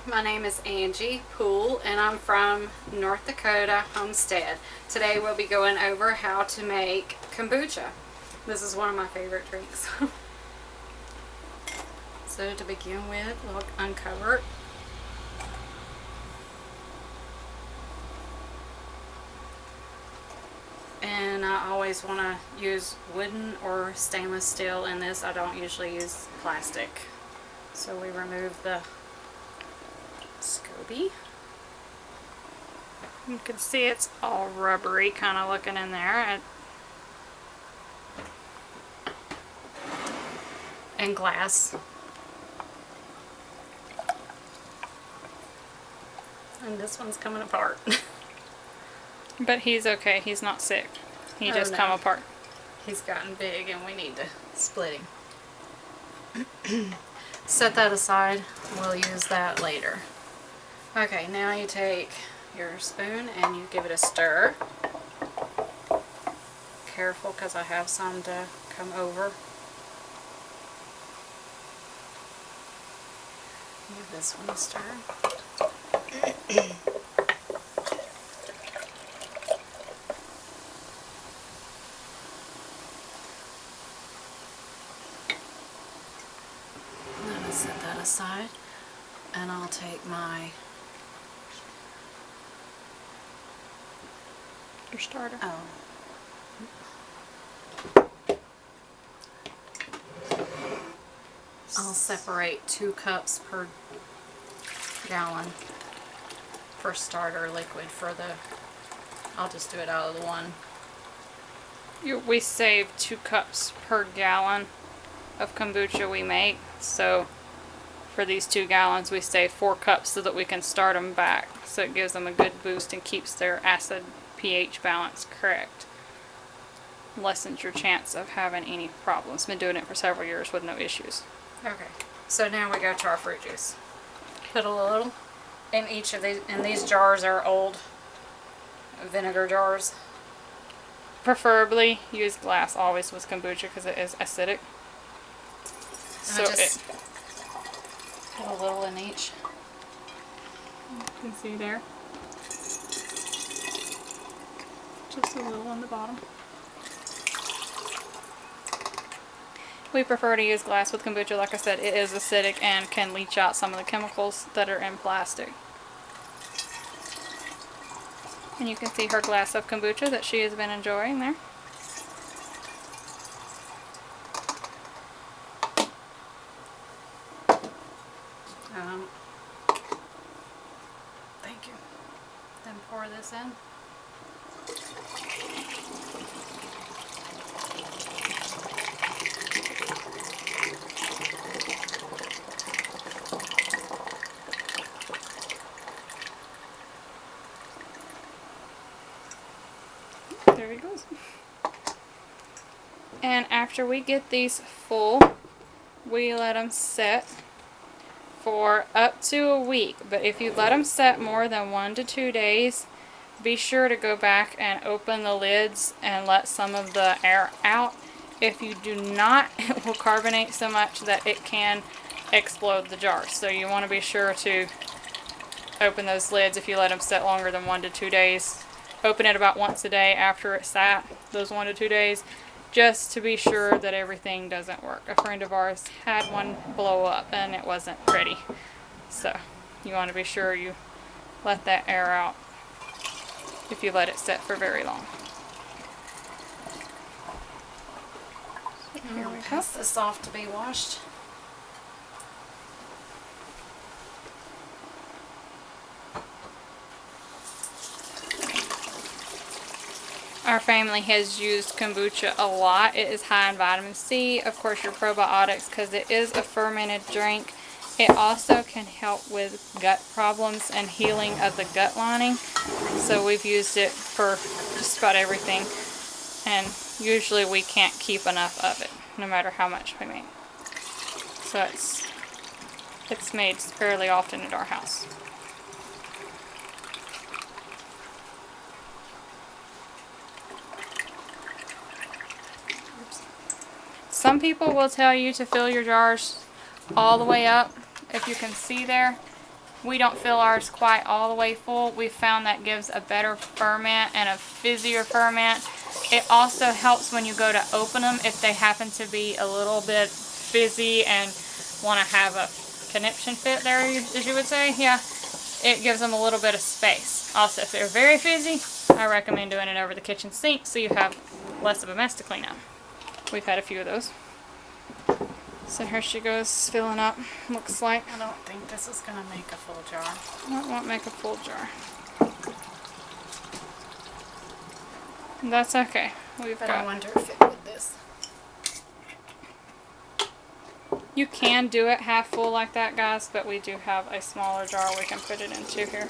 my name is Angie Poole and I'm from North Dakota, Homestead. Today we'll be going over how to make kombucha. This is one of my favorite drinks. So to begin with, we'll uncover it. And I always want to use wooden or stainless steel in this. I don't usually use plastic. So we remove the scoby. You can see it's all rubbery kind of looking in there. And glass. And this one's coming apart. But he's okay. He's not sick. He just come apart. He's gotten big and we need to split him. Set that aside. We'll use that later. Okay, now you take your spoon and you give it a stir. Careful because I have some to come over. Give this one a stir. Set that aside, and I'll take your starter. I'll separate 2 cups per gallon for starter liquid for the, I'll just do it out of the one. We save 2 cups per gallon of kombucha we make, so for these 2 gallons we save 4 cups so that we can start them back, so it gives them a good boost and keeps their acid pH balance correct. Lessens your chance of having any problems. Been doing it for several years with no issues. Okay, so now we go to our fruit juice. Put a little in each of these, and these jars are old vinegar jars. Preferably use glass always with kombucha because it is acidic. So just put a little in each. You can see there. Just a little on the bottom. We prefer to use glass with kombucha. Like I said, it is acidic and can leach out some of the chemicals that are in plastic. And you can see her glass of kombucha that she has been enjoying there. Thank you. Then pour this in. There he goes. And after we get these full, we let them set for up to a week. But if you let them set more than 1 to 2 days, be sure to go back and open the lids and let some of the air out. If you do not, it will carbonate so much that it can explode the jar. So you want to be sure to open those lids if you let them set longer than 1 to 2 days. Open it about once a day after it sat, those 1 to 2 days, just to be sure that everything doesn't work. A friend of ours had one blow up and it wasn't ready. So you want to be sure you let that air out if you let it set for very long. Here we pass this off to be washed. Our family has used kombucha a lot. It is high in vitamin C, of course your probiotics, because it is a fermented drink. It also can help with gut problems and healing of the gut lining. So we've used it for just about everything. And usually we can't keep enough of it, no matter how much we make. So it's made fairly often at our house. Some people will tell you to fill your jars all the way up. If you can see there, We don't fill ours quite all the way full. We found that gives a better ferment and a fizzier ferment. It also helps when you go to open them if they happen to be a little bit fizzy and want to have a conniption fit there, as you would say. Yeah, it gives them a little bit of space. Also, if they're very fizzy, I recommend doing it over the kitchen sink so you have less of a mess to clean up. We've had a few of those. So here she goes, filling up, looks like. I don't think this is going to make a full jar. It won't make a full jar. That's okay. But I wonder if it would this. You can do it half full like that, guys, but we do have a smaller jar we can put it into here.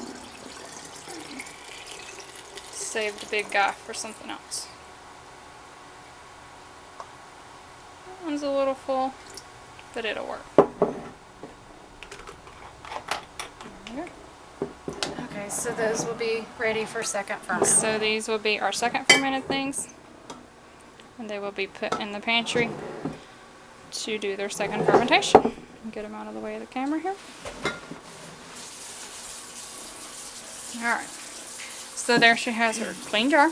Save the big guy for something else. That one's a little full, but it'll work. Okay, so those will be ready for second ferment. So these will be our second fermented things, and they will be put in the pantry to do their second fermentation. Get them out of the way of the camera here. Alright, so there she has her clean jar.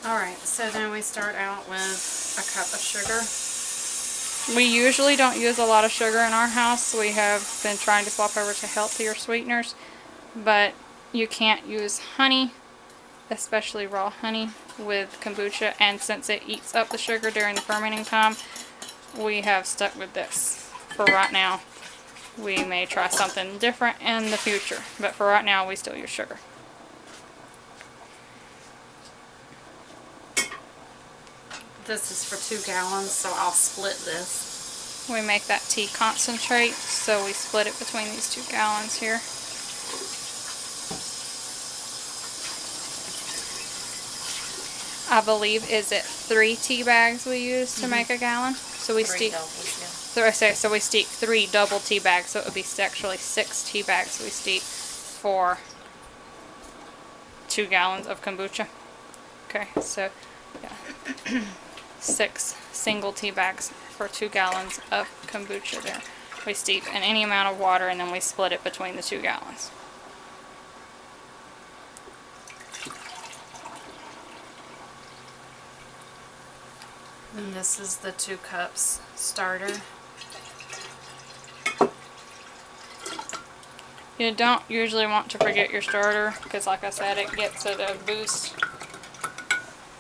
Alright, so then we start out with a cup of sugar. We usually don't use a lot of sugar in our house. We have been trying to swap over to healthier sweeteners, but you can't use honey, especially raw honey, with kombucha, and since it eats up the sugar during the fermenting time, we have stuck with this for right now. We may try something different in the future, but for right now we still use sugar. This is for 2 gallons, so I'll split this. We make that tea concentrate, so we split it between these 2 gallons here. I believe, is it 3 tea bags we use to make a gallon? So we steep. So we steep 3 double tea bags, so it would be actually 6 tea bags we steep for 2 gallons of kombucha. Okay, so yeah. 6 single tea bags for 2 gallons of kombucha there. We steep in any amount of water and then we split it between the 2 gallons. And this is the 2 cups starter. You don't usually want to forget your starter because, like I said, it gets it a boost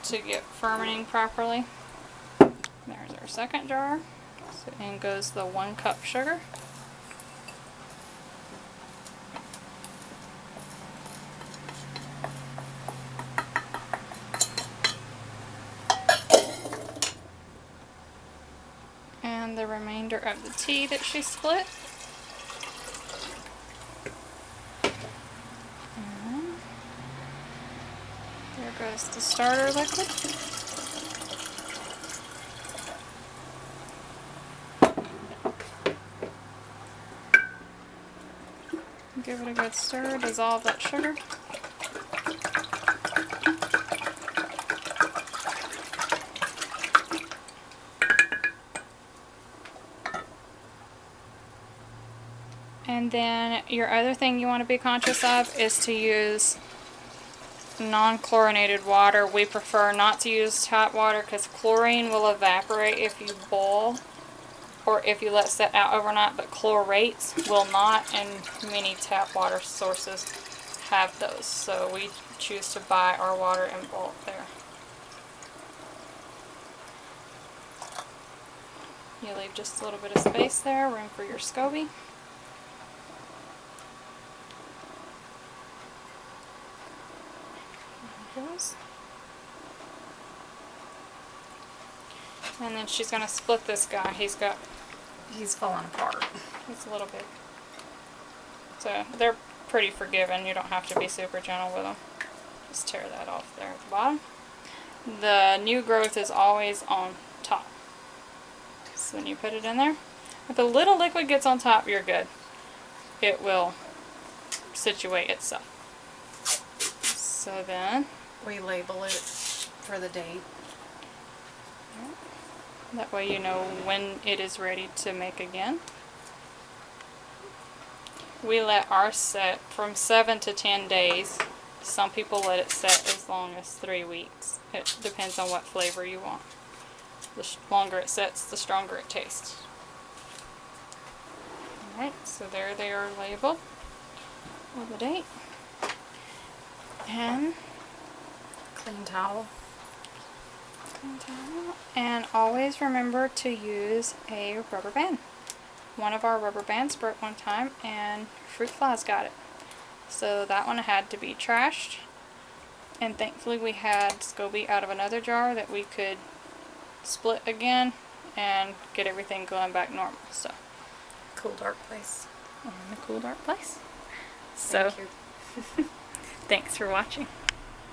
to get fermenting properly. There's our second jar. So in goes the 1 cup sugar. And the remainder of the tea that she split. And there goes the starter liquid. Give it a good stir, dissolve that sugar. And then your other thing you want to be conscious of is to use non-chlorinated water. We prefer not to use tap water because chlorine will evaporate if you boil or if you let it set out overnight, but chlorates will not, and many tap water sources have those. So we choose to buy our water in bulk there. You leave just a little bit of space there, room for your scoby. There it goes. And then she's going to split this guy. He's falling apart. It's a little bit. So they're pretty forgiving. You don't have to be super gentle with them. Just tear that off there at the bottom. The new growth is always on top. So when you put it in there, if a little liquid gets on top, you're good. It will situate itself. So then we label it for the date. That way you know when it is ready to make again. We let ours set from 7 to 10 days. Some people let it set as long as 3 weeks. It depends on what flavor you want. The longer it sets, the stronger it tastes. Alright, so there they are labeled with the date. And Clean towel. And always remember to use a rubber band. One of our rubber bands broke one time and fruit flies got it. So that one had to be trashed. And thankfully we had scoby out of another jar that we could split again and get everything going back normal. So Cool, dark place. in a cool dark place. So Thank you. thanks for watching.